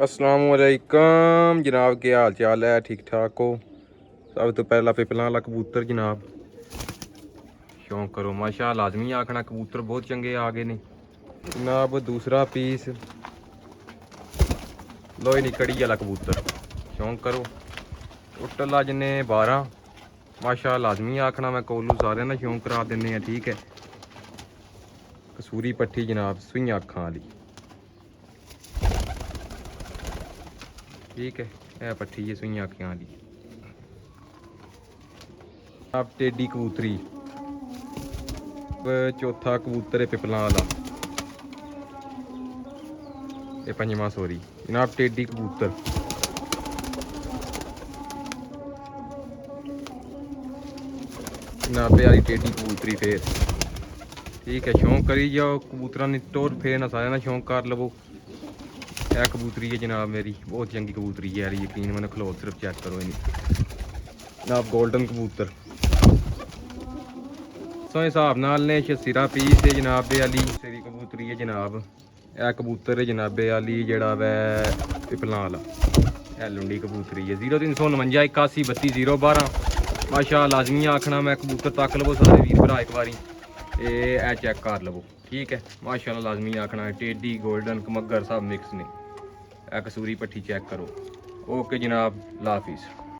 अस्सलामुअलैकुम जनाब, क्या हाल चाल है? ठीक ठाक हो? सब तो पहला पिपला वाला कबूतर जनाब शौक करो माशा लाजमी आखना कबूतर बहुत चंगे आ गए ने जनाब। दूसरा पीस लोहे दी कड़ी वाला कबूतर शौक करो। टोटल अज ने 12 माशा लाजमी आखना मैं कोलू सारे ना शौक करा देने हैं। ठीक है, कसूरी पट्टी जनाब सुइयां अखां वाली। ठीक है, यह पट्टी है सुइयां अखां वाली। आप टेडी कबूतरी चौथा कबूतर है पिपलां वाला, ये पंजवा सॉरी जनाब। टेडी कबूतर नाबे वाली टेडी कबूतरी फिर। ठीक है, शौक करी जाओ कबूतर ने टोर फेर ना सारे ना शौक कर लवो। यह कबूतरी है जनाब मेरी, बहुत चंगी कबूतरी है यार, यकीन मैंने खलो सिर्फ चेक करो इन्हें जनाब। गोल्डन कबूतर सो हिसाब नाल ने सिरा पीस है जनाब वाली सिरी कबूतरी है जनाब। यह कबूतर है जनाबे वाली जड़ा वै पिपलां वाला, यह लुंडी कबूतरी है। 0349 81 32 012 माशा लाजमी आखना मैं कबूतर तक लवो सारे वीर भरा एक बारी ए चेक कर लवो। ठीक है, माशाल्लाह लाजमी आखना टेडी गोल्डन कमगर सब मिक्स ने। कसूरी पट्टी चेक करो। ओके जनाब, अल्लाह हाफिज़।